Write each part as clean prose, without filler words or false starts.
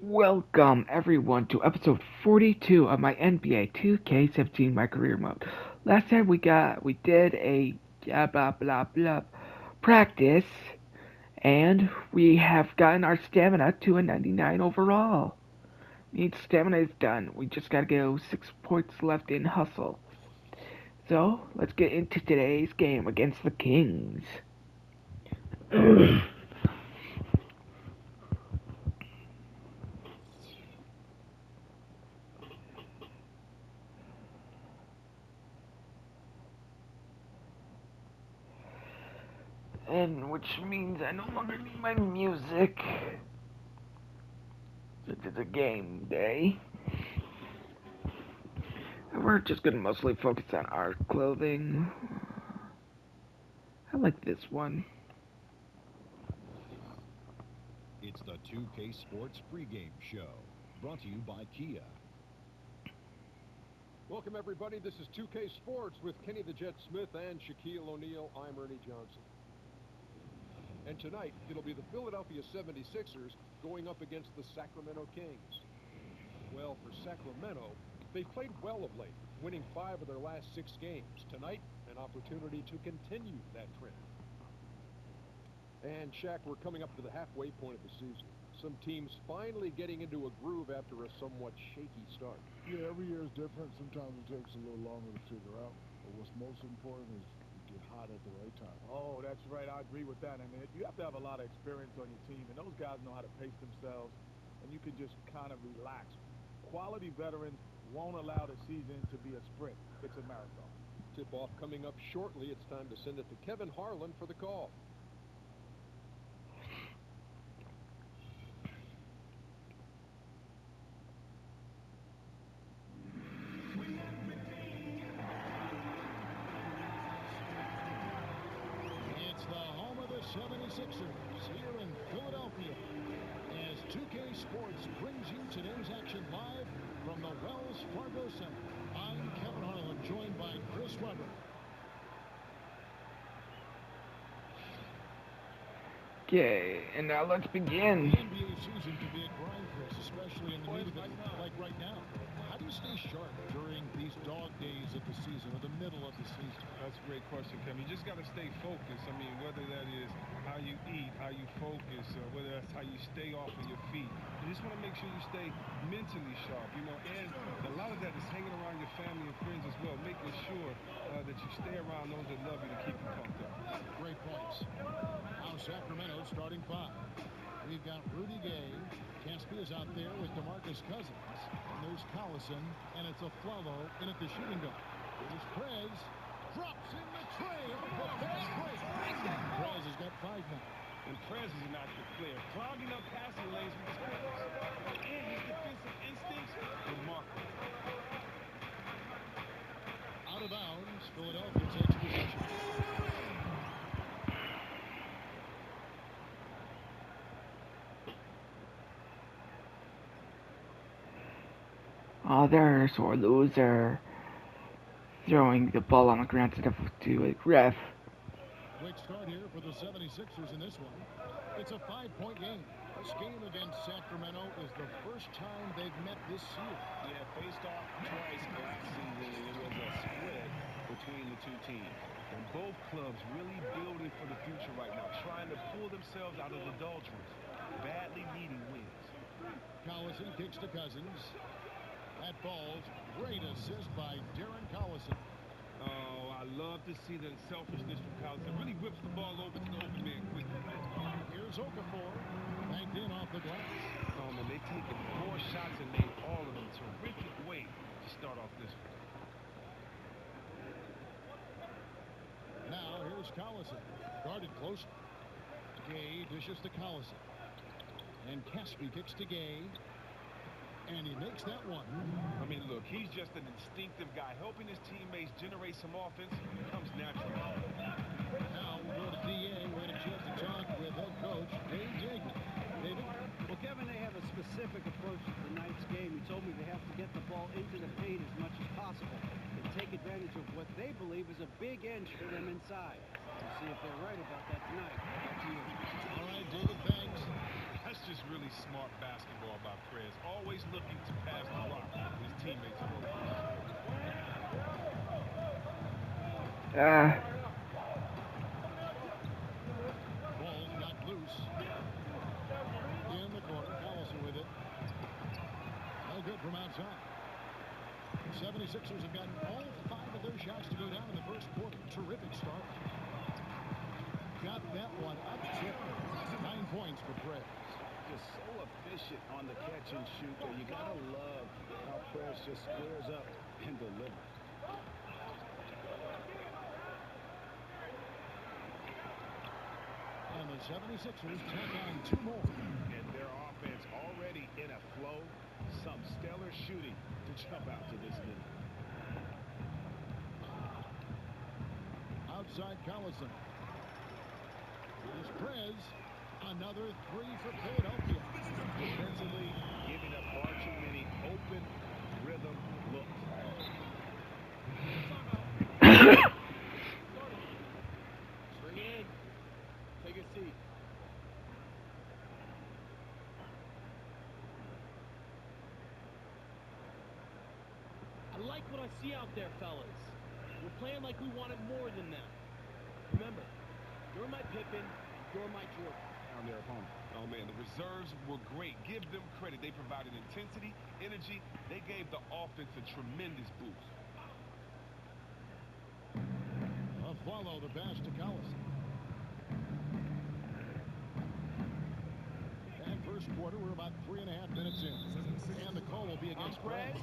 Welcome everyone to episode 42 of my NBA 2K17 my career mode. Last time we did a blah blah blah practice and we have gotten our stamina to a 99 overall. Stamina is done. We just gotta go 6 points left in hustle. So let's get into today's game against the Kings. And which means I no longer need my music. Since it's a game day. We're just gonna mostly focus on our clothing. I like this one. It's the 2K Sports pregame show, brought to you by Kia. Welcome, everybody. This is 2K Sports with Kenny the Jet Smith and Shaquille O'Neal. I'm Ernie Johnson. And tonight, it'll be the Philadelphia 76ers going up against the Sacramento Kings. Well, for Sacramento, they've played well of late, winning 5 of their last 6 games. Tonight, an opportunity to continue that trend. And, Shaq, we're coming up to the halfway point of the season. Some teams finally getting into a groove after a somewhat shaky start. Yeah, every year is different. Sometimes it takes a little longer to figure out. But what's most important is you get hot at the right time. Oh, that's right. I agree with that. I mean, you have to have a lot of experience on your team, and those guys know how to pace themselves, and you can just kind of relax. Quality veterans won't allow the season to be a sprint. It's a marathon. Tip-off coming up shortly. It's time to send it to Kevin Harlan for the call. It's the home of the 76ers here in Philadelphia as 2K Sports brings you today's action live from the Wells Fargo Center. I'm Kevin Harlan, joined by Chris Webber. Okay, and now let's begin. The NBA season can be a grind, Chris, especially in the heat of it, like right now. How do you stay sharp during these dog days of the season, or the middle of the season? That's a great question, Kevin. You just got to stay focused. I mean, whether that is how you eat, how you focus, whether that's how you stay off of your feet. You just want to make sure you stay mentally sharp, and a lot of that is hanging around your family and friends as well, making sure that you stay around those that love you to keep you pumped up. Great points. Now Sacramento starting 5. We've got Rudy Gay. Caspy is out there with DeMarcus Cousins. And there's Collison, and it's a Flalo in at the shooting guard. Here's Prez. Drops in the tray on the fast break. Prez has got 5 now. And Prez is an active player, clogging up passing lanes with his quickness. And his defensive instincts, remarkable. Out of bounds, Philadelphia takes possession. Oh, they're a sore loser. Throwing the ball on the ground instead of to a ref. Quick start here for the 76ers in this one. It's a 5-point game. This game against Sacramento is the first time they've met this year. Yeah, faced off twice last season, and it was a split between the two teams. And both clubs really building for the future right now, trying to pull themselves out of the doldrums, badly needing wins. Collison kicks to Cousins. That ball's great assist by Darren Collison. Oh, I love to see the selfishness from Collison. Really whips the ball over to the open man quickly. Here's Okafor. Banked in off the glass. Oh, man, they've taken 4 shots and made all of them. Terrific way to start off this one. Now here's Collison. Guarded close. Gay dishes to Collison. And Caspy kicks to Gay. And he makes that one. I mean, look, he's just an instinctive guy. Helping his teammates generate some offense comes naturally. Now we'll go to DA. We had a chance to talk with head coach Dave Jacob. David? Well, Kevin, they have a specific approach to tonight's game. He told me they have to get the ball into the paint as much as possible and take advantage of what they believe is a big edge for them inside. We'll see if they're right about that tonight. Back to you. All right, David, thanks. That's just really smart basketball by Prez. Always looking to pass the rock to his teammates and Ball got loose. In the corner, Collison with it. No good from outside. 76ers have gotten all 5 of their shots to go down in the first quarter. Terrific start. Got that one up to 9 points for Prez. Just so efficient on the catch and shoot there. You gotta love how Prez just squares up and delivers. And the 76ers tack on 2 more. And their offense already in a flow. Some stellar shooting to jump out to this lead. Outside Collison. Here's Prez. Another 3 for Philadelphia. Defensively, giving up far too many open rhythm looks. Bring it in. Take a seat. I like what I see out there, fellas. We're playing like we wanted more than them. Remember, you're my Pippen, you're my Jordan. On their opponent. Oh, man, the reserves were great. Give them credit. They provided intensity, energy. They gave the offense a tremendous boost. A follow the pass to Collison. And first quarter, we're about 3.5 minutes in. And the call will be against Prez.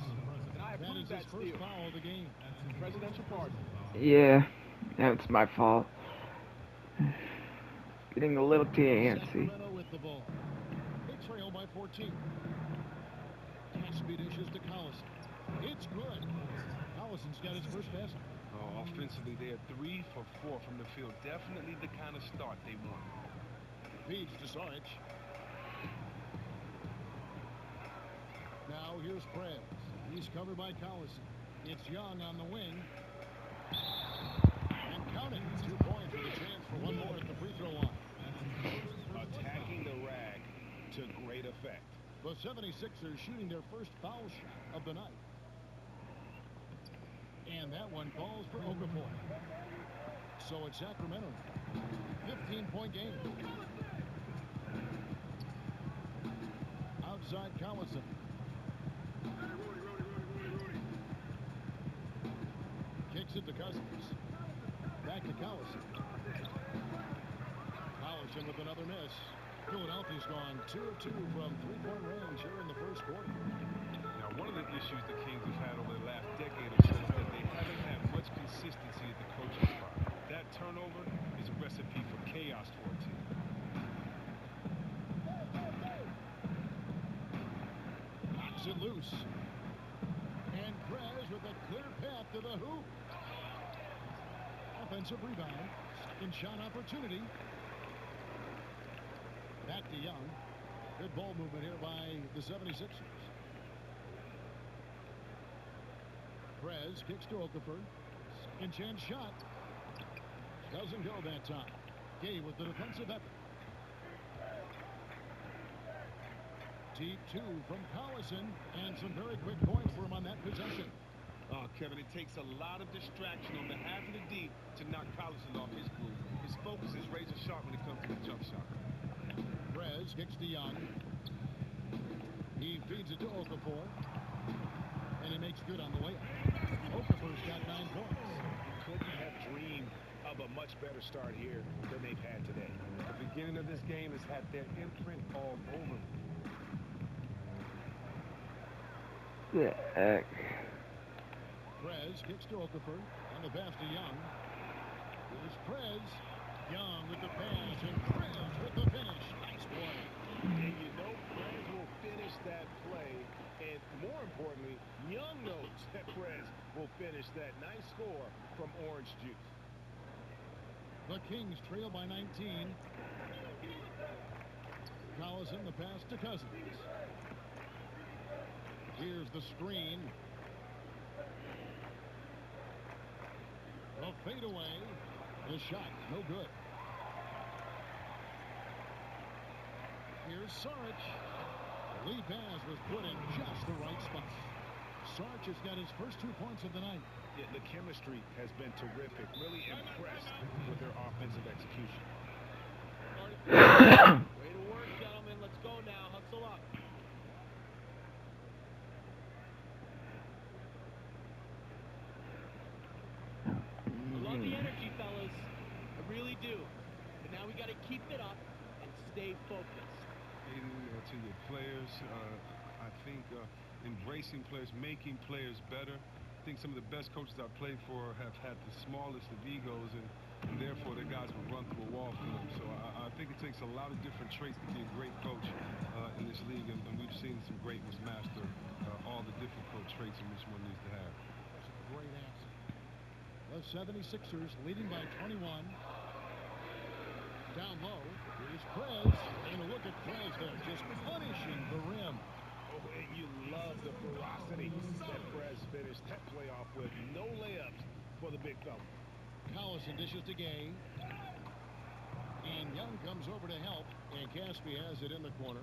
And I That approve is his that first steal. foul of the game. Presidential pardon. Yeah, that's my fault. Getting a little too antsy. Sacramento with the ball. They trail by 14. Cassidy dishes to Collison. It's good. Collison's got his first basket. Oh, offensively, they are 3 for 4 from the field. Definitely the kind of start they want. Feeds to Sarge. Now here's Prez. He's covered by Collison. It's Young on the wing. And counting. 2 points with a chance for 1 more at the free throw line. Attacking the rag to great effect. The 76ers shooting their first foul shot of the night. And that one falls for Okafor. So it's Sacramento. 15-point game. Outside Collison. Kicks it to Cousins. Back to Collison. Collison with another miss. Philadelphia's gone 2 of 2 from 3-point range here in the first quarter. Now, one of the issues the Kings have had over the last decade or so is that they haven't had much consistency at the coaching spot. That turnover is a recipe for chaos for a team. Knocks it loose. And Prez with a clear path to the hoop. Offensive rebound. Second shot opportunity. Back to Young. Good ball movement here by the 76ers. Prez kicks to Okafor. Second chance shot. Doesn't go that time. Gay with the defensive effort. Deep 2 from Collison. And some very quick points for him on that possession. Oh, Kevin, it takes a lot of distraction on behalf of the D to knock Collison off his groove. His focus is razor sharp when it comes to the jump shot. Prez kicks to Young. He feeds it to Okafor. And he makes good on the way up. Okafor's got 9 points. Couldn't have dreamed of a much better start here than they've had today. The beginning of this game has had their imprint all over. The heck? Prez kicks to Okafor. On the pass to Young. Here's Prez. Young with the pass. And Prez with the finish. Nice play. And you know Prez will finish that play. And more importantly, Young knows that Prez will finish that nice score from Orange Juice. The Kings trail by 19. Collison the pass to Cousins. Here's the screen. A fadeaway. The shot, no good. Here's Here's Sarge. The lead pass was put in just the right spot. Sarge has got his first 2 points of the night. Yeah, the chemistry has been terrific. Really impressed with their offensive execution. Way to work, gentlemen. Let's go now. Hustle up. I love the energy, fellas. I really do. But now we got to keep it up and stay focused. To your players, I think embracing players, making players better. I think some of the best coaches I've played for have had the smallest of egos, and therefore their guys will run through a wall for them. So I think it takes a lot of different traits to be a great coach in this league, and we've seen some great ones master all the difficult traits in which one needs to have. That's a great answer. The 76ers leading by 21. Down low, here's Prez, and a look at Prez there, just punishing the rim. Oh, and you love the ferocity that Prez finished that play off with. No layups for the big fella. Collison dishes to Gay. And Young comes over to help, and Caspi has it in the corner.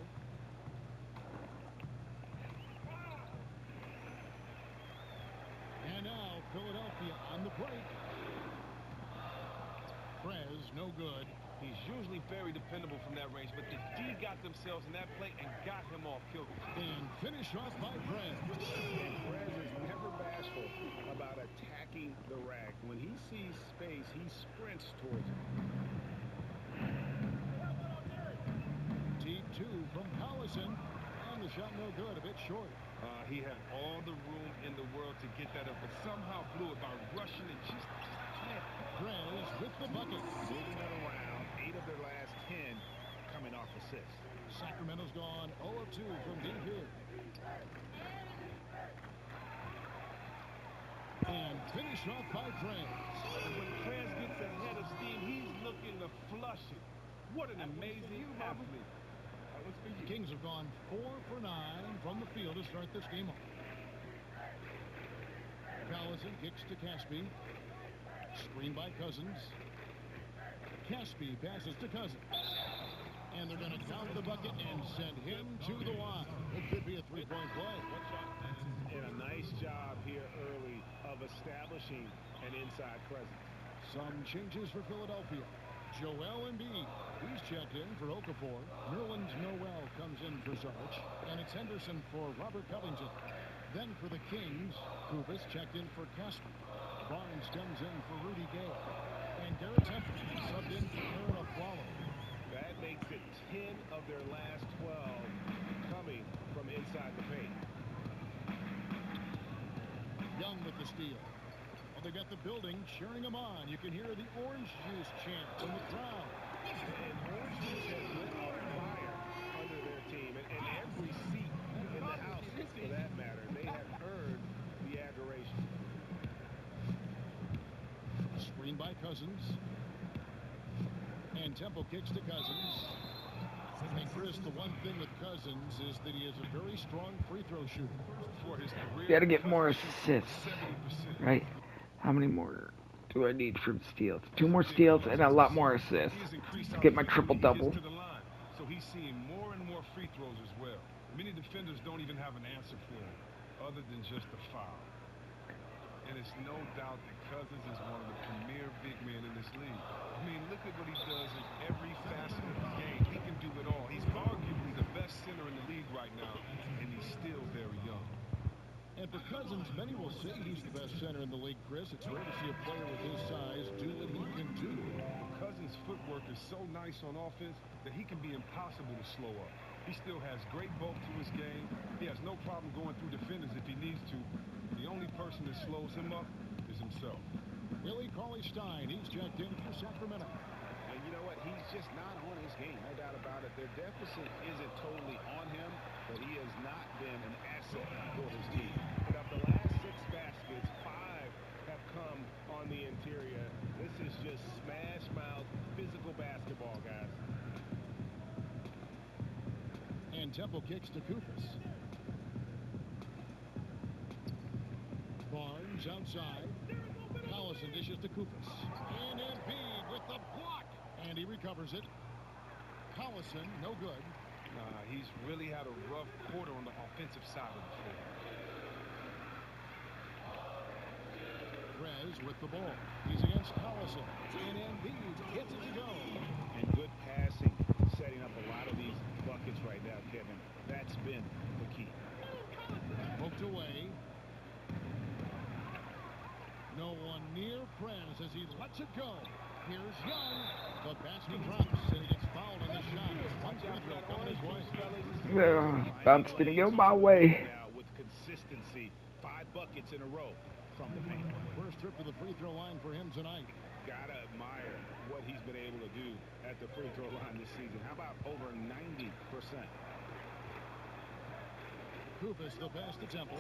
And now Philadelphia on the break. Prez, no good. He's usually very dependable from that range, but the D got themselves in that play and got him off kilter. And finish off by Prez. And Prez is never bashful about attacking the rack. When he sees space, he sprints towards it. Deep 2 from Collison. And the shot no good, a bit short. He had all the room in the world to get that up, but somehow blew it by rushing it just Prez with the bucket. Moving it around, 8 of their last 10 coming off assists. Sacramento's gone 0 of 2 from deep here. And finish off by Prez. And when Prez gets ahead of steam, he's looking to flush it. What an amazing athlete. The Kings have gone 4 for 9 from the field to start this game off. Collison kicks to Caspi. Screen by Cousins. Caspi passes to Cousins. And they're going to count the bucket and send him to the line. It could be a three-point play. And a nice job here early of establishing an inside presence. Some changes for Philadelphia. Joel Embiid. He's checked in for Okafor. Nerlens Noel comes in for Sarge. And it's Henderson for Robert Covington. Then for the Kings, Kubas checked in for Caspi. Barnes comes in for Rudy Gay. And Garrett Temple subbed in for Aaron Aflalo. That makes it 10 of their last 12 coming from inside the paint. Young with the steal. Well, they got the building cheering him on. You can hear the orange juice chant from the crowd. And orange juice has lit a fire under their team. And every seat in the house, for that matter, they have earned the adoration. Screen by Cousins. And Temple kicks to Cousins. And Chris, the one thing with Cousins is that he is a very strong free throw shooter. For his career, Got to get more assists, 70%. right? How many more do I need from steals? 2 more steals and a lot more assists to get my triple-double. So he's seeing more and more free throws as well. Many defenders don't even have an answer for him other than just a foul. And it's no doubt that Cousins is one of the premier big men in this league. I mean, look at what he does in every facet of the game. He can do it all. He's arguably the best center in the league right now, and he's still very young. And for Cousins, many will say he's the best center in the league, Chris. It's rare to see a player with his size do what he can do. Cousins' footwork is so nice on offense that he can be impossible to slow up. He still has great bulk to his game. He has no problem going through defenders if he needs to. The only person that slows him up is himself. Willie Cauley-Stein, he's checked in for Sacramento. And you know what? He's just not on his game, no doubt about it. Their deficit isn't totally on him, but he has not been an asset for his team. And of the last 6 baskets, 5 have come on the interior. This is just smash mouth physical basketball, guys. And Temple kicks to Kufis. Barnes outside. Collison dishes to Kufis. And Embiid with the block. And he recovers it. Collison, no good. He's really had a rough quarter on the offensive side of the floor. Perez with the ball. He's against Collison. And Embiid gets it to go. And good passing, setting up a lot of these buckets right now, Kevin. That's been the key. Poked away. No one near Perez as he lets it go. Here's Young. The basket drops and he gets fouled on the shot. One free throw coming his way. Bounce didn't go my way. Now with consistency, 5 buckets in a row from the paint. First trip to the free throw line for him tonight. Gotta admire what he's been able to do at the free throw line this season. How about over 90%? Koupas the pass to Temple.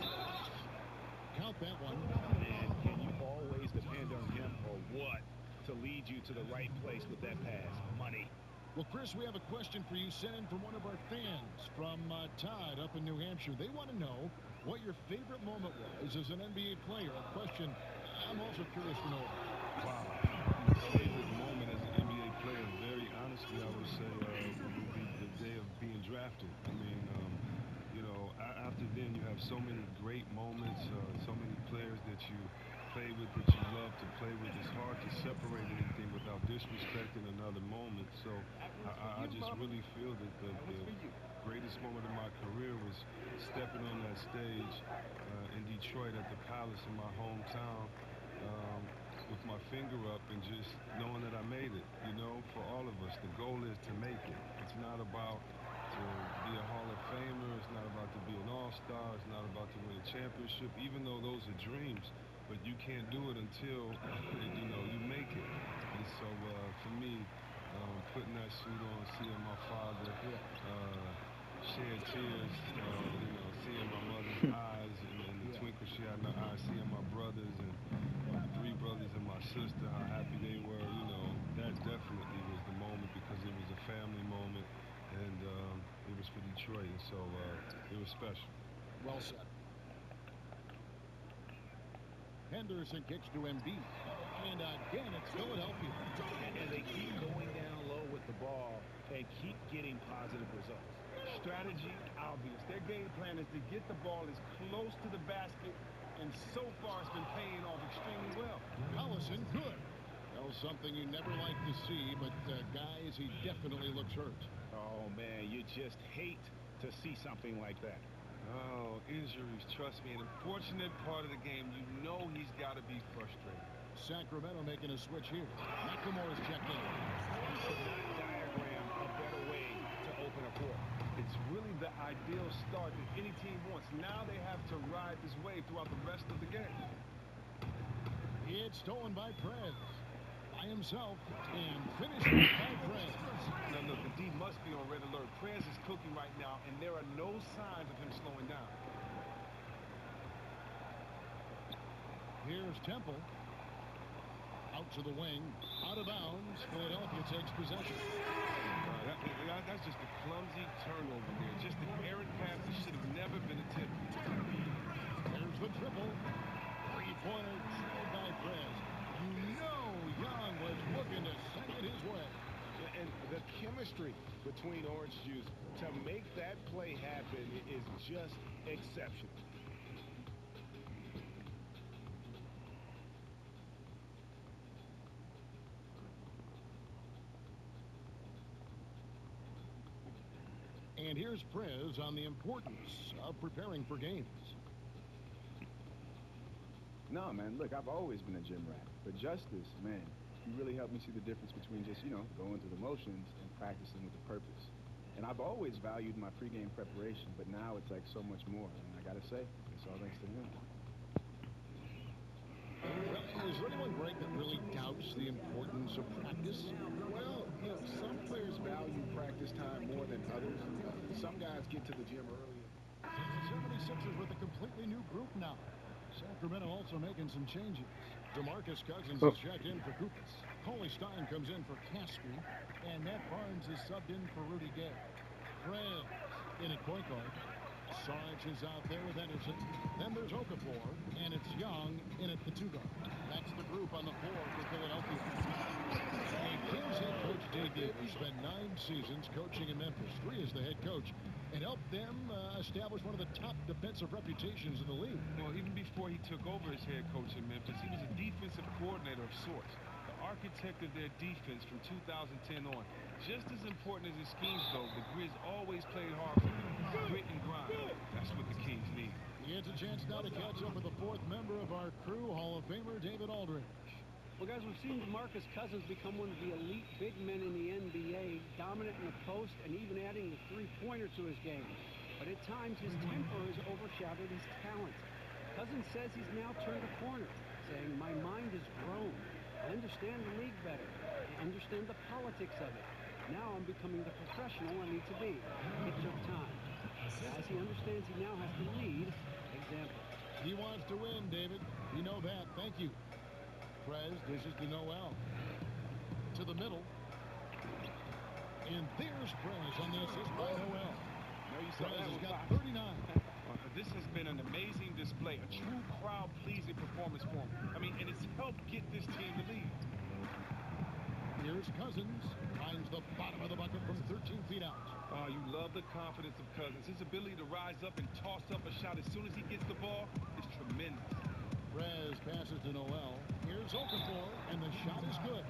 Count that one. And can you always depend on him or what to lead you to the right place with that pass? Money. Well, Chris, we have a question for you sent in from one of our fans from Todd up in New Hampshire. They want to know what your favorite moment was as an NBA player. A question I'm also curious to know about. Wow. My favorite moment as an NBA player, very honestly, I would say would be the day of being drafted. I mean, you know, after then you have so many great moments, so many players that you play with, that you love to play with. It's hard to separate anything without disrespecting another moment. So I just really feel that the greatest moment of my career was stepping on that stage in Detroit at the Palace in my hometown with my finger up and just knowing that I made it. You know, for all of us, the goal is to make it. It's not about to be a Hall of Famer. It's not about to be an all-star. It's not about to win a championship, even though those are dreams. But you can't do it until, you know, you make it. And so for me, putting that suit on, seeing my father shed tears, you know, seeing my mother's eyes and the twinkle she had in her eyes, seeing my brothers and my 3 brothers and my sister, how happy they were, you know, that definitely was the moment because it was a family moment. And it was for Detroit, and so it was special. Well said. Henderson kicks to Embiid. And again, it's Philadelphia. And they keep going down low with the ball and keep getting positive results. Strategy obvious. Their game plan is to get the ball as close to the basket, and so far it's been paying off extremely well. Collison good. Well, something you never like to see, but guys, he definitely looks hurt. Oh, man, you just hate to see something like that. Oh, injuries, trust me, an unfortunate part of the game. You know he's got to be frustrated. Sacramento making a switch here. McLemore's checked in. You could not diagram a better way to open a quarter. It's really the ideal start that any team wants. Now they have to ride this wave throughout the rest of the game. It's stolen by Perez. By himself and finished by Perez. Now look, the D must be on red alert. Perez is cooking right now, and there are no signs of him slowing down. Here's Temple. Out to the wing. Out of bounds. Philadelphia takes possession. That's just a clumsy turnover there. Just an errant pass that should have never been attempted. There's the triple. 3-pointer trailed by Perez. You know Young was looking to send it his way. And the chemistry between Orange Juice to make that play happen is just exceptional. And here's Perez on the importance of preparing for games. No, man, look, I've always been a gym rat. But Justice, man, he really helped me see the difference between just, you know, going through the motions and practicing with a purpose. And I've always valued my pregame preparation, but now it's like so much more. And I got to say, it's all thanks to him. Is there anyone, Greg, that really doubts the importance of practice? Well, you know, some players value practice time more than others. Some guys get to the gym early. 76ers with a completely new group now. Sacramento also making some changes. DeMarcus Cousins is checked in for Koupas. Coley Stein comes in for Caspi. And Matt Barnes is subbed in for Rudy Gay. Perez in at point guard. Sarge is out there with Henderson. Then there's Okafor. And it's Young in at the 2 guard. That's the group on the floor for Philadelphia. The Kings head coach Dave Davis spent 9 seasons coaching in Memphis, 3 as the head coach, and helped them establish one of the top defensive reputations in the league. Well, even before he took over as head coach in Memphis, he was a defensive coordinator of sorts. The architect of their defense from 2010 on. Just as important as his schemes, though, the Grizz always played hard for him. Grit and grind. That's what the Kings need. He has a chance now to catch up with the 4th member of our crew, Hall of Famer David Aldridge. Well, guys, we've seen DeMarcus Cousins become one of the elite big men in the NBA, dominant in the post and even adding the three-pointer to his game. But at times, his temper has overshadowed his talent. Cousins says he's now turned a corner, saying, "My mind has grown. I understand the league better. I understand the politics of it. Now I'm becoming the professional I need to be." It took time. As he understands he now has to lead example. He wants to win, David. We know that. Thank you. Prez dishes to Noel. To the middle. And there's Prez on the assist by Noel. Prez has got 39. This has been an amazing display, a true crowd-pleasing performance for him. I mean, and it's helped get this team the lead. Here's Cousins. Finds the bottom of the bucket from 13 feet out. Oh, you love the confidence of Cousins. His ability to rise up and toss up a shot as soon as he gets the ball is tremendous. Prez passes to Noel. Here's Okafor, and the shot is good.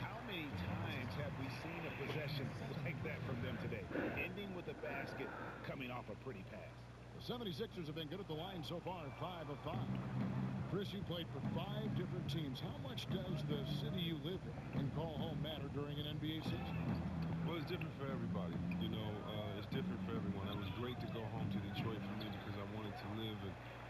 How many times have we seen a possession like that from them today? Ending with a basket, coming off a pretty pass. The 76ers have been good at the line so far, 5 of 5. Chris, you played for 5 different teams. How much does the city you live in and call home matter during an NBA season? Well, it's different for everybody. You know, it's different for everyone. It was great to go home to Detroit for me because I wanted to live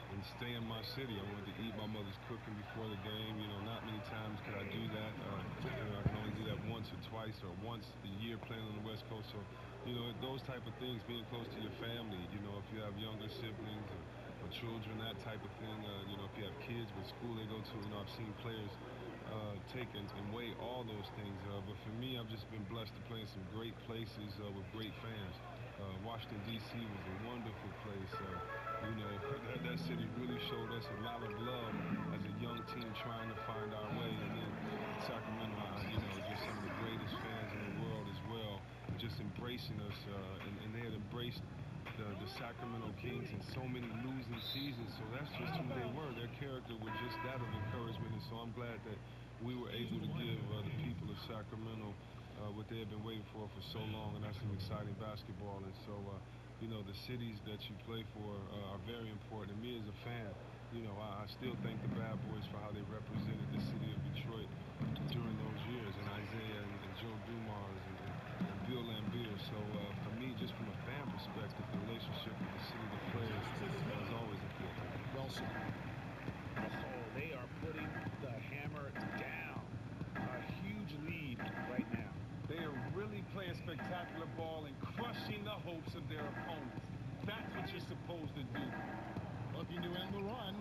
and stay in my city. I wanted to eat my mother's cooking before the game. You know, not many times could I do that. I can only do that once or twice or once a year playing on the West Coast. So, you know, those type of things, being close to your family, you know, if you have younger siblings or children, that type of thing, you know, if you have kids with school they go to, you know, I've seen players take and weigh all those things. But for me, I've just been blessed to play in some great places with great fans. Washington, D.C. was a wonderful place. You know, that city really showed us a lot of love as a young team trying to find our way. And then Sacramento, you know, just some of the greatest fans in the world as well, just embracing us. And they had embraced the Sacramento Kings in so many losing seasons. So that's just who they were. Their character was just that of encouragement. And so I'm glad that we were able to give the people of Sacramento what they had been waiting for so long, and that's some exciting basketball. And so, you know, the cities that you play for are very important. And me as a fan, you know, I still thank the Bad Boys for how they represented the city of Detroit during those years, and Isaiah and Joe Dumars and Bill Laimbeer. So for me, just from a fan perspective, the relationship with the city of the players is always important. Well said. Oh, they are putting the hammer down. A huge lead right now. They are really playing spectacular ball and crushing the hopes of their opponents. That's what you're supposed to do. Looking to end the run.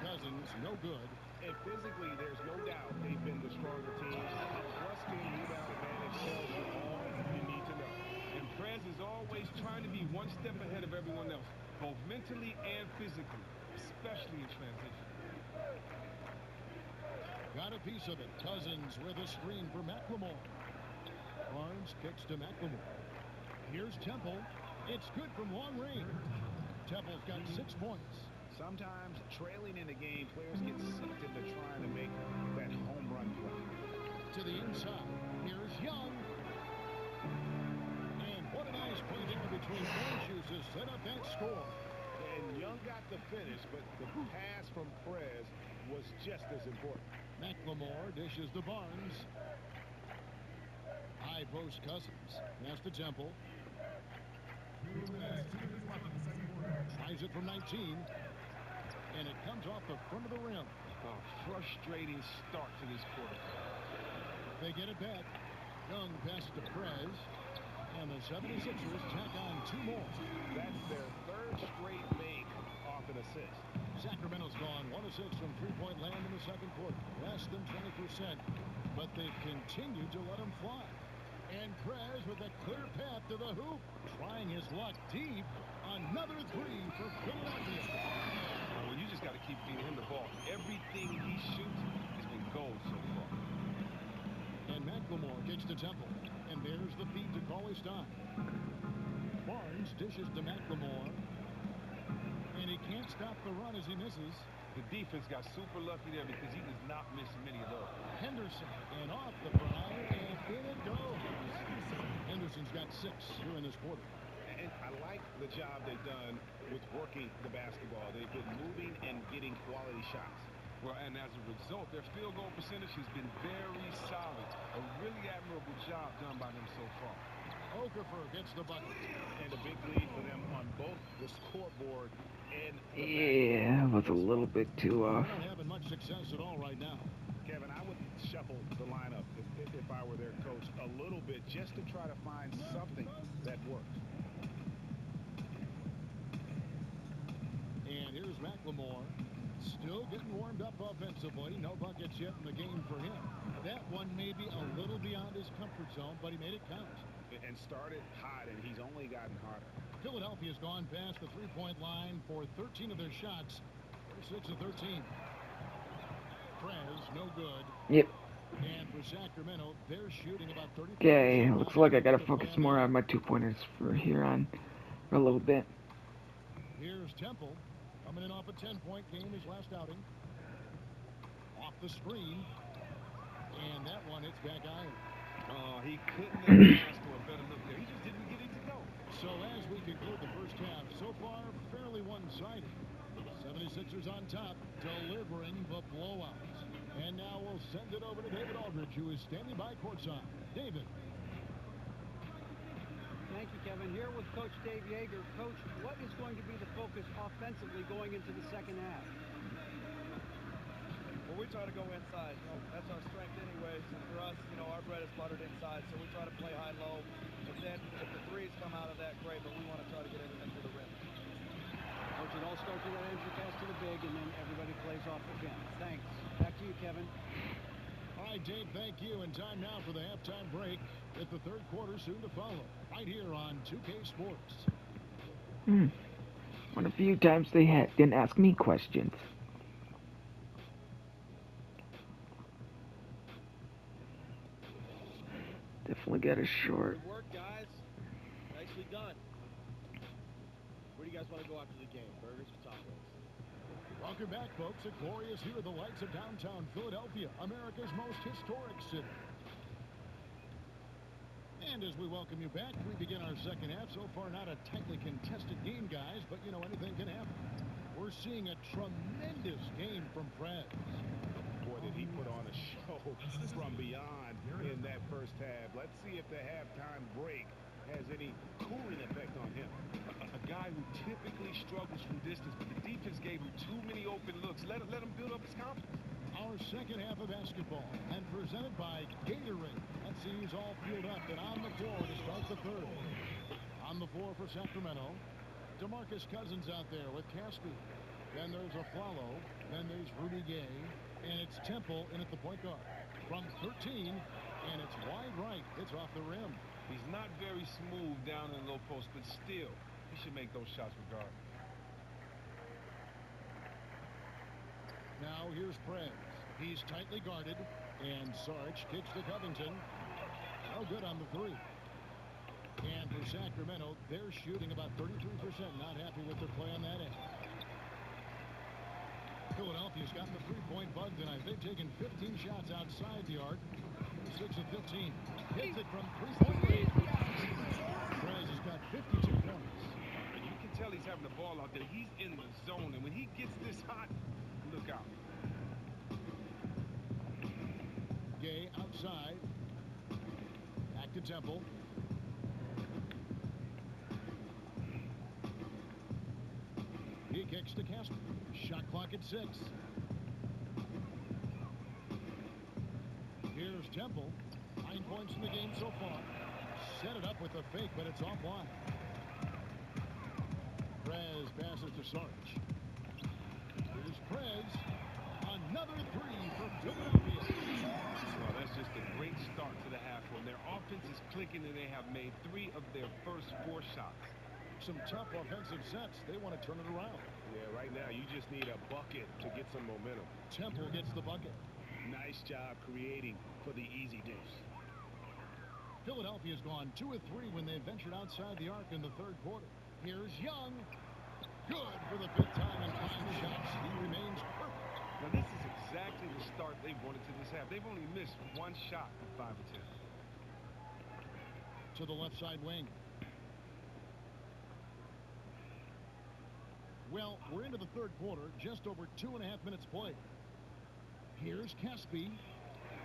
Cousins, no good. And physically, there's no doubt they've been the stronger team. A plus-game rebound advantage tells you all you need to know. And Prez is always trying to be one step ahead of everyone else, both mentally and physically, especially in transition. Got a piece of it. Cousins with a screen for McLemore. Barnes kicks to McLemore. Here's Temple. It's good from long range. Temple's got 6 points. Sometimes trailing in the game, players get sucked into trying to make that home run play. To the inside. Here's Young. And what a nice play there between Orange Juice to set up that score. And Young got the finish, but the pass from Prez was just as important. McLemore dishes to Barnes. High post Cousins. Pass to Temple. Tries it from 19. And it comes off the front of the rim. A frustrating start to this quarter. They get it back. Young passes to Prez. And the 76ers tack on 2 more. That's their 3rd straight make off an assist. Sacramento's gone 1 of 6 from three-point land in the second quarter. Less than 20%. But they've continued to let him fly. And Prez with a clear path to the hoop. Trying his luck deep. Another 3 for Philadelphia. Well, you just got to keep feeding him the ball. Everything he shoots is dishes to McLemore. And he can't stop the run as he misses. The defense got super lucky there because he was not missing many of those. Henderson, and off the fly, and in it goes. Henderson's got 6 here in this quarter. And I like the job they've done with working the basketball. They've been moving and getting quality shots. Well, and as a result, their field goal percentage has been very solid. A really admirable job done by them so far. Okafor gets the bucket. And a big lead for them on both the scoreboard and the Yeah, it was a little bit too off. They're not having much success at all right now. Kevin, I would shuffle the lineup if I were their coach a little bit just to try to find something that works. And here's McLemore. Still getting warmed up offensively. No buckets yet in the game for him. That one may be a little beyond his comfort zone, but he made it count. And started hot, and he's only gotten harder. Philadelphia's gone past the three-point line for 13 of their shots. They're 6 of 13. Prez, no good. Yep. And for Sacramento, they're shooting about 30. Okay, looks like I gotta focus more on my 2-pointers for here on for a little bit. Here's Temple coming in off a 10-point game his last outing. Off the screen. And that one hits back iron. Oh, he couldn't have asked for a better look there. He just didn't get it to go. So as we conclude the first half, so far fairly one-sided. 76ers on top, delivering the blowout. And now we'll send it over to David Aldridge, who is standing by courtside. David. Thank you, Kevin. Here with Coach Dave Yeager. Coach, what is going to be the focus offensively going into the second half? Well, we try to go inside. That's our strength anyways. And for us, our bread is buttered inside, so we try to play high-low. But then if the threes come out of that, great, but we want to try to get everything to the rim. Coach, it all starts with that entry pass to the big, and then everybody plays off the pin. Thanks. Back to you, Kevin. All right, Dave, thank you. And time now for the halftime break with the third quarter soon to follow. Right here on 2K Sports. One a few times they didn't ask me questions. Definitely got a short. Good work, guys. Nicely done. Where do you guys want to go after the game? Burgers or tacos? Welcome back, folks. A glorious here at the lights of downtown Philadelphia, America's most historic city. And as we welcome you back, we begin our second half. So far, not a tightly contested game, guys, but, anything can happen. We're seeing a tremendous game from Prez. Boy, did he put on a show from beyond in that first half. Let's see if the halftime break has any cooling effect on him. A guy who typically struggles from distance, but the defense gave him too many open looks. Let him build up his confidence. Our second half of basketball, and presented by Gatorade. That seems all fueled up and on the floor to start the third. On the floor for Sacramento, DeMarcus Cousins out there with Caspi. Then there's Aflalo. Then there's Rudy Gay. And it's Temple in at the point guard. From 13, and it's wide right. It's off the rim. He's not very smooth down in the low post, but still, he should make those shots regardless. Now here's Prez. He's tightly guarded, and Sarge kicks to Covington. No good on the three. And for Sacramento, they're shooting about 33%. Not happy with their play on that end. Philadelphia's gotten the three-point bug tonight. They've taken 15 shots outside the arc. 6 of 15. Hits it from three-point range. Prez has got 52 points. You can tell he's having the ball out there. He's in the zone, and when he gets this hot, look out. Gay outside. Back to Temple. He kicks to Casper. Shot clock at 6. Here's Temple. 9 points in the game so far. Set it up with a fake, but it's offline. Prez passes to Sarge. Here's Prez. Another three for Philadelphia. Well, that's just a great start to the half when their offense is clicking and they have made 3 of their first 4 shots. Some tough offensive sets. They want to turn it around. Yeah, right now you just need a bucket to get some momentum. Temple gets the bucket. Nice job creating for the easy dish. Philadelphia's gone 2 of 3 when they ventured outside the arc in the third quarter. Here's Young. Good for the fifth time in 5 shots. He remains perfect. Now, this is exactly the start they wanted to this half. They've only missed 1 shot in 5 attempts. To the left side wing. Well, we're into the third quarter, just over 2.5 minutes played. Here's Caspi.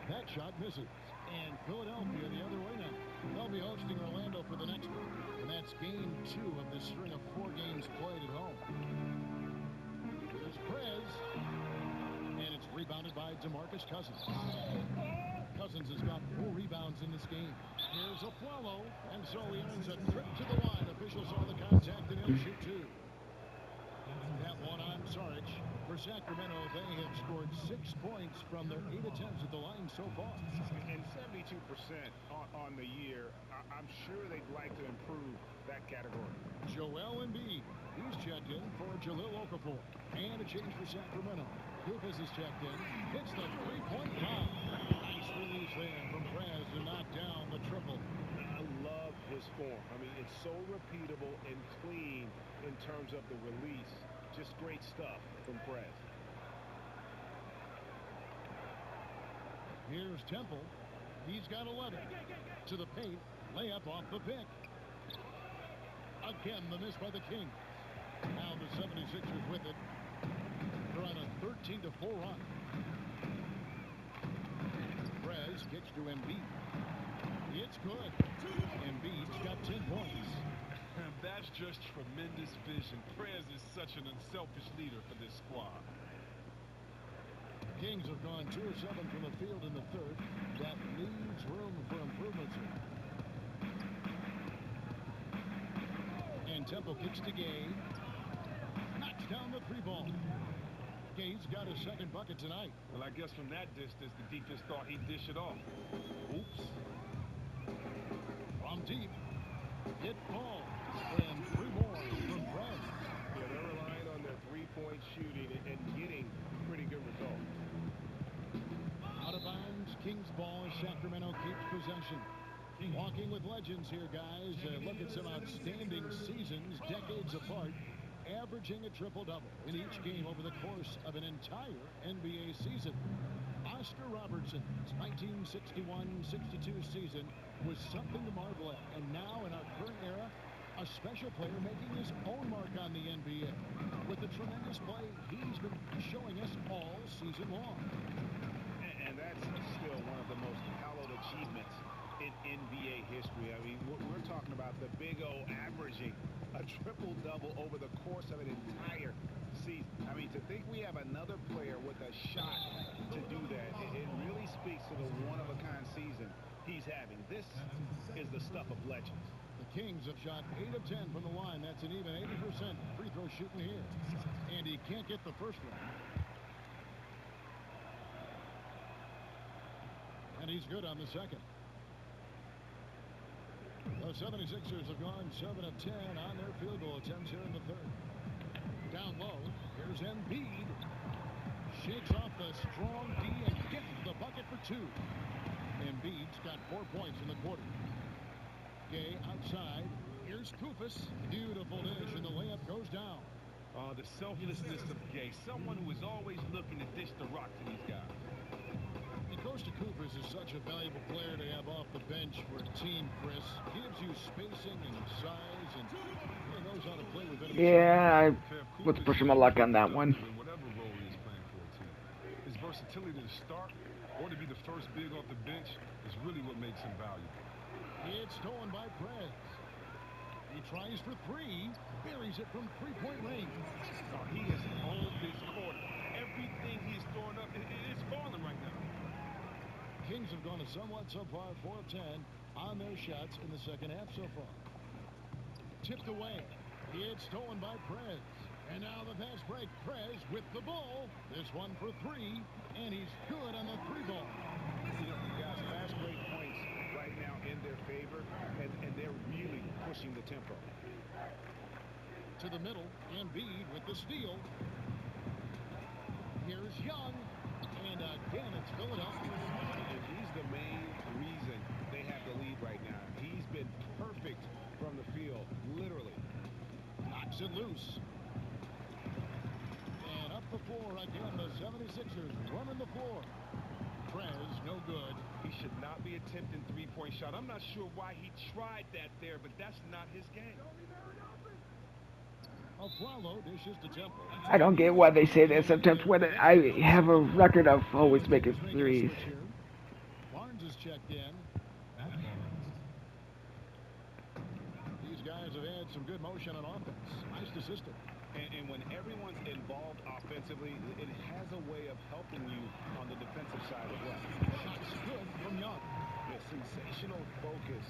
That shot misses. And Philadelphia the other way now. They'll be hosting Orlando for the next one. And that's game 2 of this string of 4 games played at home. Here's Prez. And it's rebounded by DeMarcus Cousins. Cousins has got 4 rebounds in this game. Here's Aflalo. And so he earns a trip to the line. Officials saw the contact and he'll shoot 2. That one on Saric. For Sacramento, they have scored 6 points from their 8 attempts at the line so far. And 72% on the year. I'm sure they'd like to improve that category. Joel Embiid. He's checked in for Jahlil Okafor. And a change for Sacramento. Lucas is checked in. Hits the three-point foul. Nice release there from Prez to knock down the triple. I love his form. I mean, it's so repeatable and clean in terms of the release. Just great stuff from Prez. Here's Temple. He's got 11. To the paint. Layup off the pick. Again, the miss by the Kings. Now the 76ers with it. They're on a 13-4 run. Prez kicks to Embiid. It's good. Embiid's got 10 points. That's just tremendous vision. Prez is such an unselfish leader for this squad. Kings have gone 2 of 7 from the field in the third. That leaves room for improvements here. And Temple kicks to Gay. Knocks down the 3-ball. Gay's got his second bucket tonight. Well, I guess from that distance, the defense thought he'd dish it off. Oops. From deep. It falls. And 3 more from Prez. Yeah, they're relying on their 3-point shooting and getting pretty good results. Out of bounds, Kings ball as Sacramento keeps possession. Walking with legends here, guys. Look at some outstanding seasons, decades apart, averaging a triple-double in each game over the course of an entire NBA season. Oscar Robertson's 1961-62 season was something to marvel at. And now, in our current era, a special player making his own mark on the NBA. With the tremendous play he's been showing us all season long. And that's still one of the most hallowed achievements in NBA history. I mean, we're talking about the Big O averaging a triple-double over the course of an entire season. I mean, to think we have another player with a shot to do that, it really speaks to the one-of-a-kind season he's having. This is the stuff of legends. The Kings have shot 8 of 10 from the line. That's an even 80% free throw shooting here. And he can't get the first one. And he's good on the second. The 76ers have gone 7 of 10 on their field goal attempts here in the third. Down low, here's Embiid. Shakes off the strong D and gets the bucket for 2. Embiid's got 4 points in the quarter. Gay outside. Here's Kufis. Beautiful dish, and the layup goes down. The selflessness of Gay. Someone who is always looking to dish the rock to these guys. And Costa Kufis is such a valuable player to have off the bench for a team, Chris. Gives you spacing and size, and he knows how to play with it. Yeah, let's push my luck on that one. Whatever role he is playing for a team. His versatility to start or to be the first big off the bench is really what makes him valuable. It's stolen by Prez. He tries for 3. Buries it from 3-point range. Oh, he has owned this quarter. Everything he's throwing up, it's falling right now. Kings have gone a somewhat subpar 4 of 10 on their shots in the second half so far. Tipped away. It's stolen by Prez. And now the pass break. Prez with the ball. This one for 3. And he's good on the 3-ball. You know, guys, fast break points right now in their favor, and they're really pushing the tempo. To the middle, Embiid with the steal. Here's Young, and again it's Philadelphia. And he's the main reason they have the lead right now. He's been perfect from the field, literally. Knocks it loose. And up the floor again, the 76ers running the floor. Prez, no good. He should not be attempting three-point shot. I'm not sure why he tried that there, but that's not his game. Aflalo dishes to Temple. I don't get why they say that sometimes when I have a record of always making threes. Barnes is checked in. These guys have had some good motion on offense. Nice to system. And when everyone's involved offensively, it has a way of helping you on the defensive side as well. Shots good from Young. Yeah, sensational focus.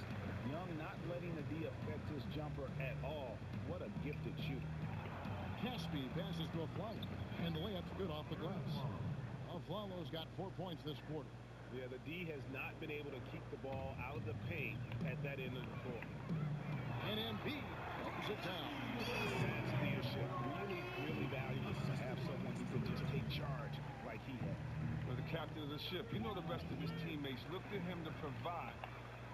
Young not letting the D affect his jumper at all. What a gifted shooter. Caspi passes to Aflalo, and the layup's good off the glass. Aflalo's got 4 points this quarter. Yeah, the D has not been able to keep the ball out of the paint at that end of the floor. And Embiid throws it down. That's leadership. Really valuable to have someone who can just take charge like he has. For the captain of the ship, you know the rest of his teammates look to him to provide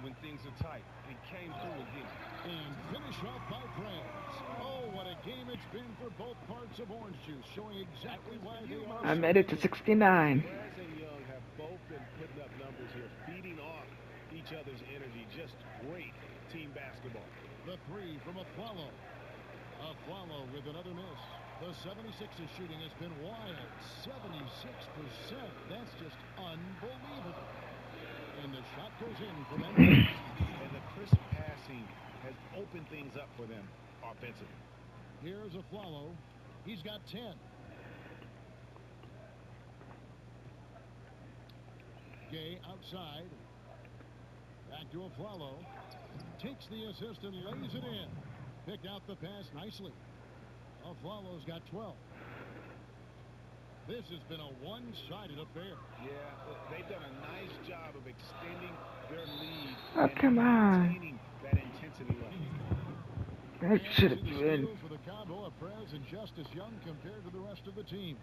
when things are tight, and came through again. And finish off by Prez. Oh, what a game it's been for both parts of Orange Juice, showing exactly why they are. I made it to 69. Prez and Young have both been putting up numbers here, feeding off each other's energy. Just great team basketball. The three from Aflalo. Aflalo with another miss. The 76ers shooting has been wild. 76%. That's just unbelievable. And the shot goes in for them. And the crisp passing has opened things up for them offensively. Here's Aflalo. He's got 10. Gay outside. Back to Aflalo. Takes the assist and lays it in. Picked out the pass nicely. Aflalo's got 12. This has been a one-sided affair. Yeah, they've done a nice job of extending their lead. Oh, come on. Maintaining that intensity level. That should have been. For the combo of Prez and Justice Young compared to the rest of the team.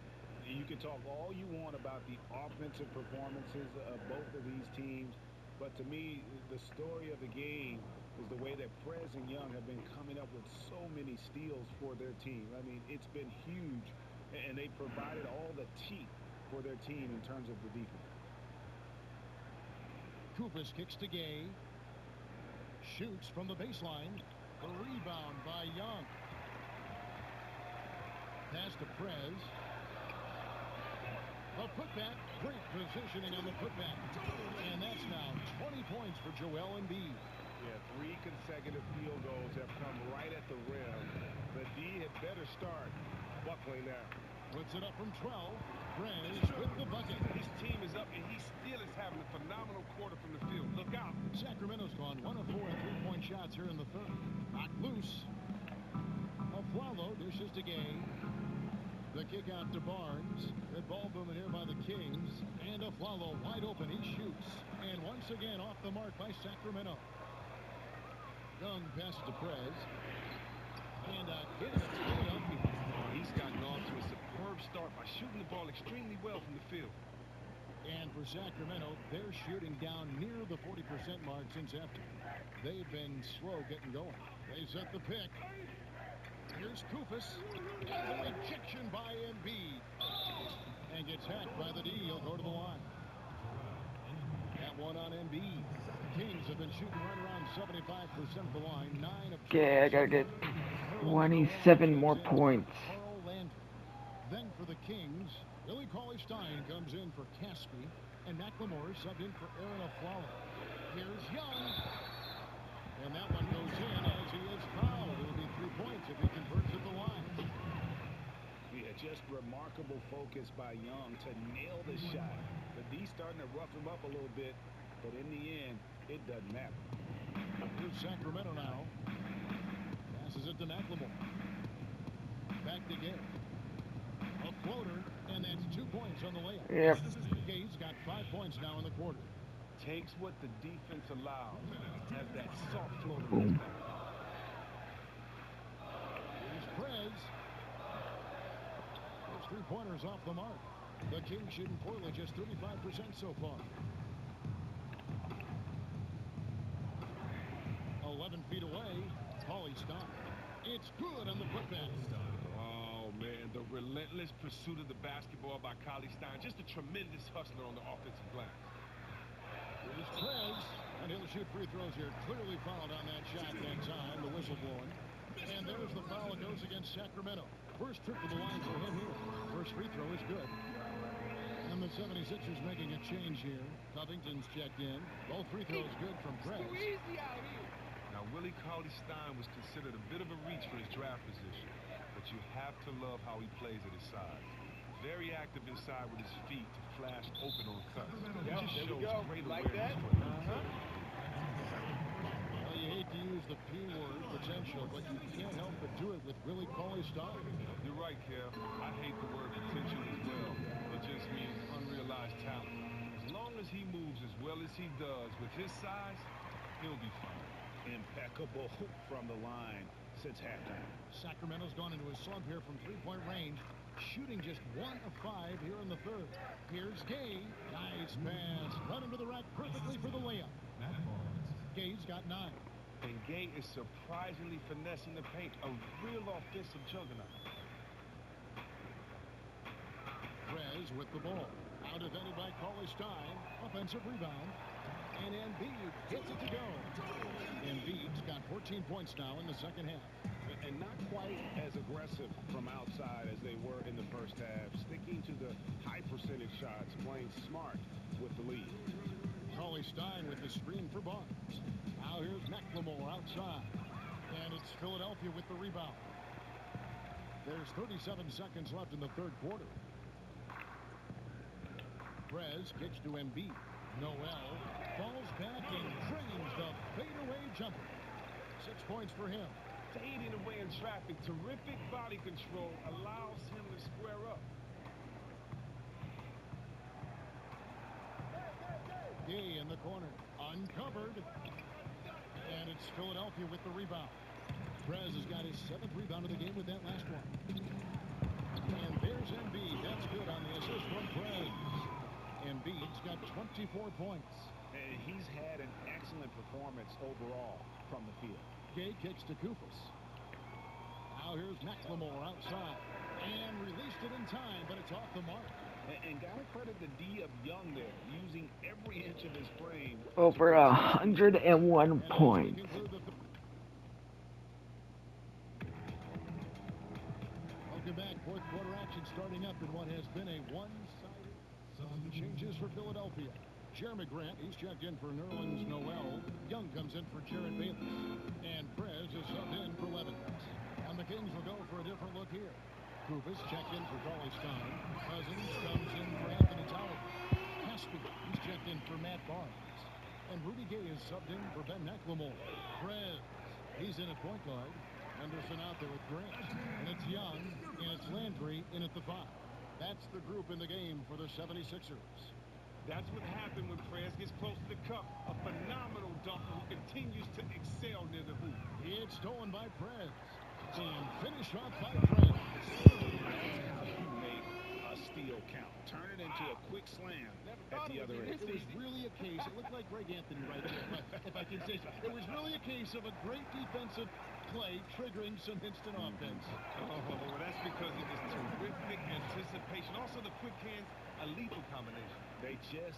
You can talk all you want about the offensive performances of both of these teams, but to me, the story of the game is the way that Prez and Young have been coming up with so many steals for their team. I mean, it's been huge, and they provided all the teeth for their team in terms of the defense. Kupis kicks to Gay. Shoots from the baseline. The rebound by Young. Pass to Prez. A putback. Great positioning on the putback. And that's now 20 points for Joel Embiid. Yeah, 3 consecutive field goals have come right at the rim. The D had better start buckling now. Puts it up from 12. Prez with the bucket. His team is up, and he still is having a phenomenal quarter from the field. Look out. Sacramento's gone 1 of 4 in three-point shots here in the third. Knocked loose. Aflalo dishes to Gay. The kick out to Barnes. Good ball movement here by the Kings. And Aflalo wide open. He shoots. And once again off the mark by Sacramento. Young passes to Prez. And hit it. He's gotten off to a superb start by shooting the ball extremely well from the field. And for Sacramento, they're shooting down near the 40% mark since after. They've been slow getting going. They set the pick. Here's Kupis. And the rejection by Embiid. And gets hacked by the D. He'll go to the line. That one on Embiid. Kings have been shooting right around 75% of the line. 9 of 12. Okay, I gotta get 27 more points. Carl Landry. Then for the Kings, Billy Cauley-Stein comes in for Caspi, and McLemore subbed in for Aaron Aflalo. Here's Young. And that one goes in as he is fouled. It'll be 3 points if he converts at the line. Yeah, just remarkable focus by Young to nail the shot. The D starting to rough him up a little bit, but in the end, it doesn't matter. Here's Sacramento now. Passes it to McLemore. Back to Gay. A floater, and that's 2 points on the layup. Yep. Gay's got 5 points now in the quarter. Takes what the defense allows. Has that soft floater. Boom. Here's Prez. Those 3-pointers off the mark. The Kings shooting poorly, just 35% so far. 11 feet away. Cauley-Stein. It's good on the putback. relentless pursuit of the basketball by Stein. Just a tremendous hustler on the offensive glass. Here's Prez, and he'll shoot free throws here. Clearly fouled on that shot that time, the whistle blowing. And there's the foul that goes against Sacramento. First trip to the line for him here. First free throw is good. And the 76ers making a change here. Covington's checked in. Both free throws good from Prez. Now, Willie Cauley-Stein was considered a bit of a reach for his draft position, but you have to love how he plays at his size. Very active inside with his feet to flash open on cuts. Yep, Just there we shows go. great Like awareness that? for him. Well, you hate to use the P word, potential, but you can't help but do it with Willie Cauley-Stein. You're right, Kev. I hate the word potential as well. It just means unrealized talent. As long as he moves as well as he does with his size, he'll be fine. Impeccable from the line since halftime. Sacramento's gone into a slump here from three-point range, shooting just 1 of 5 here in the third. Here's Gay. Nice pass. Run into the rack perfectly for the layup. Gay's got 9. And Gay is surprisingly finessing the paint. A real offensive juggernaut. Prez with the ball. Out defended by Cauley-Stein. Offensive rebound. And Embiid hits it to go. Embiid's got 14 points now in the second half. And not quite as aggressive from outside as they were in the first half. Sticking to the high percentage shots, playing smart with the lead. Cauley-Stein with the screen for Barnes. Now here's McLemore outside. And it's Philadelphia with the rebound. There's 37 seconds left in the third quarter. Prez kicks to Embiid. Noel falls back and drains the fadeaway jumper. 6 points for him. Fading away in traffic. Terrific body control allows him to square up. Gay in the corner. Uncovered. And it's Philadelphia with the rebound. Prez has got his 7th rebound of the game with that last one. And there's Embiid. That's good on the assist from Prez. Embiid's got 24 points. And he's had an excellent performance overall from the field. Gay kicks to Koufos. Now here's McLemore outside. And released it in time, but it's off the mark. And gotta credit the D of Young there, using every inch of his frame. Over 101 points. Welcome back. Fourth quarter action starting up in what has been a one-sided. Some changes for Philadelphia. Jeremy Grant, he's checked in for Nerlens Noel. Young comes in for Jared Bayless. And Prez is subbed in for Levins. And the Kings will go for a different look here. Koufos checked in for Cauley-Stein. Cousins comes in for Anthony Tolliver. Caspi, he's checked in for Matt Barnes. And Rudy Gay is subbed in for Ben McLemore. Prez, he's in at point guard. Henderson out there with Grant. And it's Young, and it's Landry in at the 5. That's the group in the game for the 76ers. That's what happened when Prez gets close to the cup. A phenomenal dunker who continues to excel near the hoop. It's stolen by Prez. And finished off by Prez. That's how you make a steal count. Turn it into a quick slam at the other end. It was really a case. It looked like Greg Anthony right there, if I can say so. It was really a case of a great defensive play triggering some instant offense. Oh, well, that's because of his terrific anticipation. Also, the quick hands, a lethal combination. They just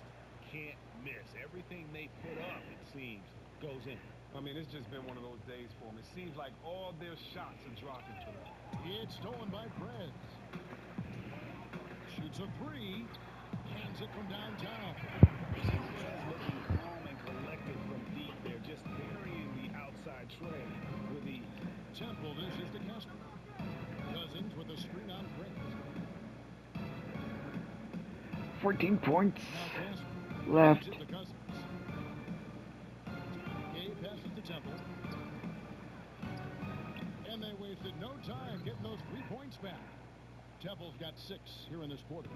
can't miss. Everything they put up, it seems, goes in. I mean, it's just been one of those days for them. It seems like all their shots are dropping for them. It's stolen by Prez. Shoots a 3. Hands it from downtown. Looking calm and collected from deep there, just burying the outside tray with ease. Temple dishes to Casper. Cousins with a screen on Prez. 14 points Now Casper left. gives it to Cousins. Gay passes to Temple. And they wasted no time getting those 3 points back. Temple's got 6 here in this quarter.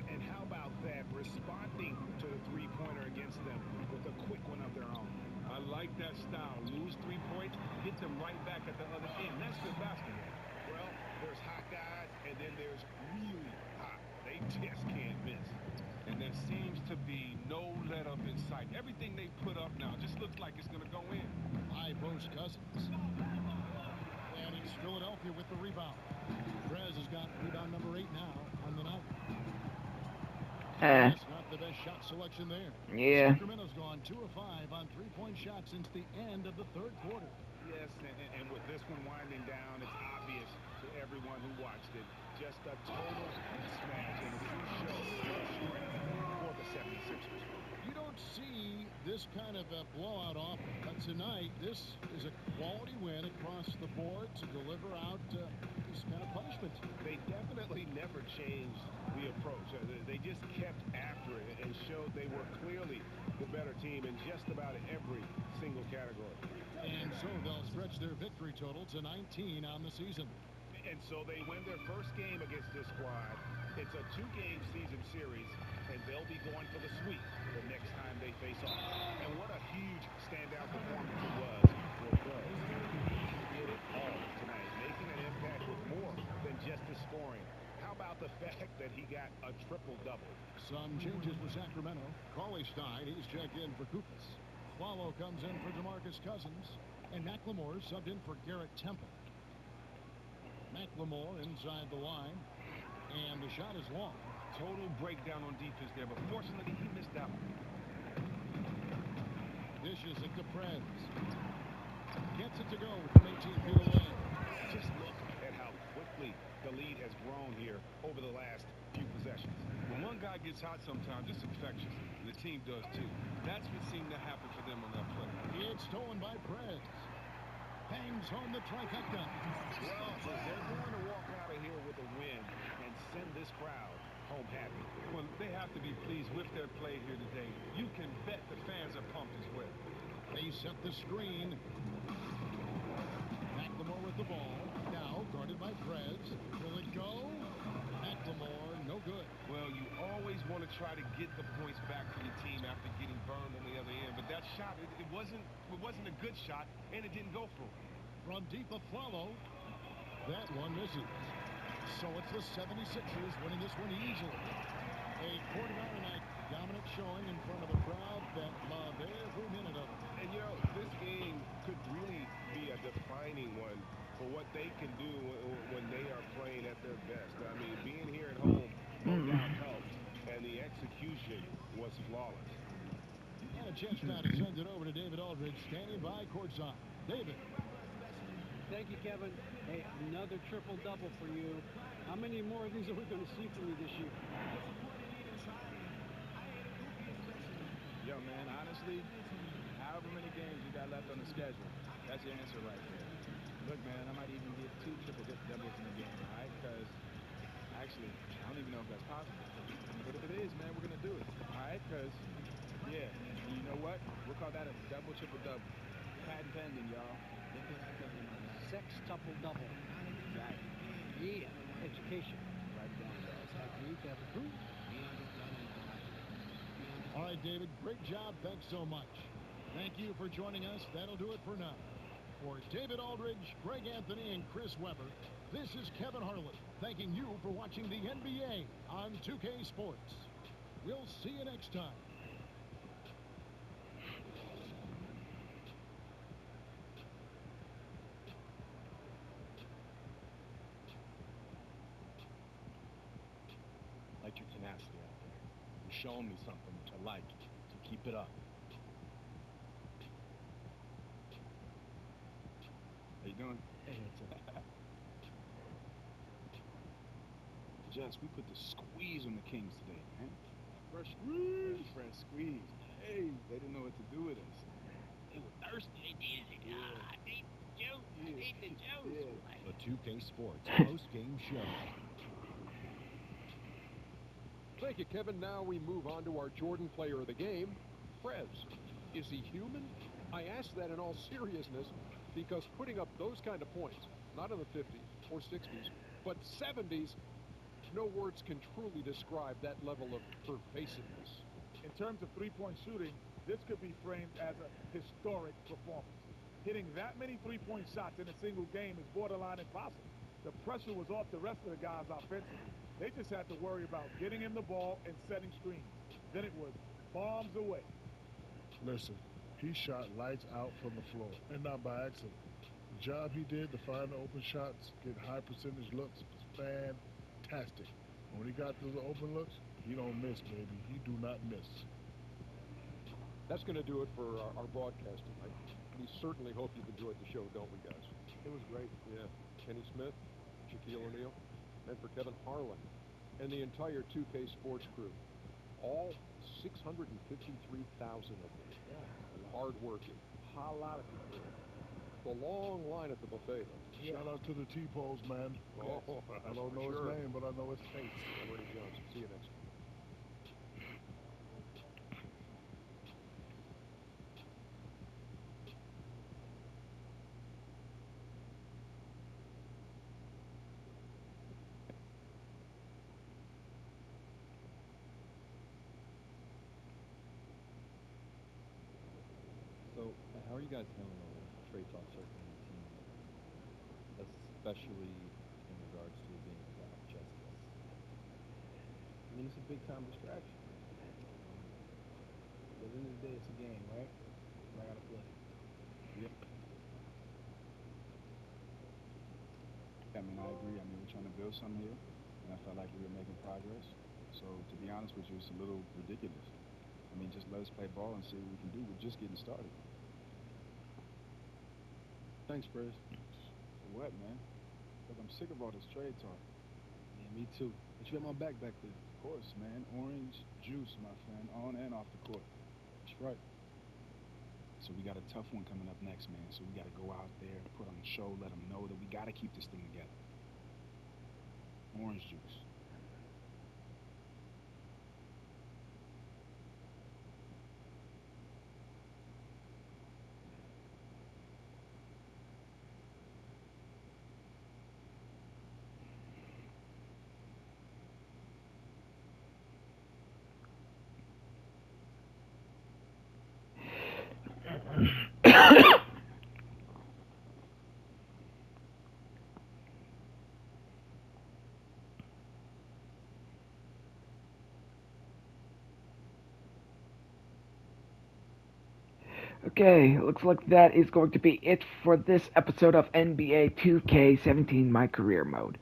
And how about that, responding to the three-pointer against them with a quick one of their own. I like that style. Lose 3 points, hit them right back at the other end. That's good basketball. Well, there's hot guys, and then there's really hot. They just can't miss. And there seems to be no let-up in sight. Everything they put up now just looks like it's going to go in. High post Cousins. And it's Philadelphia with the rebound. Prez has got rebound number 8 now. That's not the best shot selection there. Yeah. Sacramento's gone 2 of 5 on three-point shots since the end of the third quarter. Yes, and with this one winding down, it's obvious to everyone who watched it. Just a total smash and a true show of strength for the 76ers. You don't see this kind of a blowout often, but tonight this is a quality win across the board to deliver out this kind of punishment. They definitely never changed the approach. They just kept after it and showed they were clearly the better team in just about every single category. And so they'll stretch their victory total to 19 on the season. And so they win their first game against this squad. It's a 2-game season series, and they'll be going for the sweep the next time they face off. And what a huge standout performance it was for Prez. He did it all tonight, making an impact with more than just his scoring. How about the fact that he got a triple-double? Some changes for Sacramento. Cauley Stein, he's checked in for Koufos. Swallow comes in for DeMarcus Cousins, and McLemore subbed in for Garrett Temple. McLemore inside the line, and the shot is long. Total breakdown on defense there, but fortunately he missed that one. Dishes it to Prez. Gets it to go from 18 feet away. Just look at how quickly the lead has grown here over the last few possessions. When one guy gets hot sometimes, it's infectious. And the team does too. That's what seemed to happen for them on that play. It's stolen by Prez. Hangs home the trifecta. Well, they're going to walk out of here with a win and send this crowd home happy. Well, they have to be pleased with their play here today. You can bet the fans are pumped as well. They set the screen. McLemore with the ball. Now guarded by Prez. Will it go? McLemore, no good. Well, you always want to try to get the points back for your team after getting burned on the other end. But that shot, it wasn't a good shot, and it didn't go for him. From deep a follow. That one misses. So it's the 76ers winning this one easily. A quarter-hour night dominant showing in front of a crowd that loved every minute of it. And, you know, this game could really be a defining one for what they can do when they are playing at their best. I mean, being here at home no doubt helped, and the execution was flawless. And a chance now to send it over to David Aldridge, standing by courtside. David. Thank you, Kevin. Hey, another triple-double for you. How many more of these are we going to see from you this year? Yo, man, honestly, however many games you got left on the schedule, that's your answer right there. Look, man, I might even get 2 triple-doubles in the game, all right? Because, actually, I don't even know if that's possible. But if it is, man, we're going to do it, all right? Because, yeah, you know what? We'll call that a double, triple-double. Patent pending, y'all. Sextuple-double. Exactly. Yeah, education. Right down, guys. Technique, approved. All right, David, great job. Thanks so much. Thank you for joining us. That'll do it for now. For David Aldridge, Greg Anthony, and Chris Webber, this is Kevin Harlan thanking you for watching the NBA on 2K Sports. We'll see you next time. Like your tenacity out there. You're showing me something which I like, so keep it up. How you doing? Hey, it's Jess, we put the squeeze on the Kings today, man. fresh squeeze. Fresh squeeze. Hey, they didn't know what to do with us. They were thirsty. They needed it. I need the juice. I need the juice. The 2K Sports post-game show. Thank you, Kevin. Now we move on to our Jordan player of the game, Prez. Is he human? I ask that in all seriousness because putting up those kind of points, not in the 50s or 60s, but 70s, no words can truly describe that level of pervasiveness. In terms of three-point shooting, this could be framed as a historic performance. Hitting that many three-point shots in a single game is borderline impossible. The pressure was off the rest of the guys offensively. They just had to worry about getting him the ball and setting screens. Then it was bombs away. Listen, he shot lights out from the floor, and not by accident. The job he did to find the open shots, get high percentage looks, was fantastic. When he got those open looks, He don't miss, baby. He do not miss. That's going to do it for our broadcast tonight. We certainly hope you've enjoyed the show, don't we, guys? It was great. Yeah. Kenny Smith, Shaquille O'Neal, and for Kevin Harlan, and the entire 2K Sports crew. All 653,000 of them. Yeah. Hard-working. A lot of people. The long line at the buffet, though. Yeah. Shout out to the T-Pose, man. Oh, I don't know his name, but I know his face. Ernie Johnson. See you next time. So, how are you guys handling all the trade talk circling the team, especially in regards to it being about justice? I mean, it's a big time distraction. But at the end of the day, it's a game, right? And I gotta play. Yep. I mean, I agree. I mean, we're trying to build something here, and I felt like we were making progress. So, to be honest with you, it's a little ridiculous. I mean, just let us play ball and see what we can do. We're just getting started. Thanks, Briz. For what, man? Because I'm sick of all this trade talk. Yeah, me too. But you got my back there. Of course, man. Orange juice, my friend, on and off the court. That's right. So we got a tough one coming up next, man. So we got to go out there, put on a show, let them know that we got to keep this thing together. Orange juice. Okay, looks like that is going to be it for this episode of NBA 2K17 My Career Mode.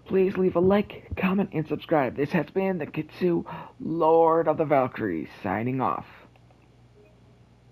Please leave a like, comment, and subscribe. This has been the Kitsu Lord of the Valkyries, signing off.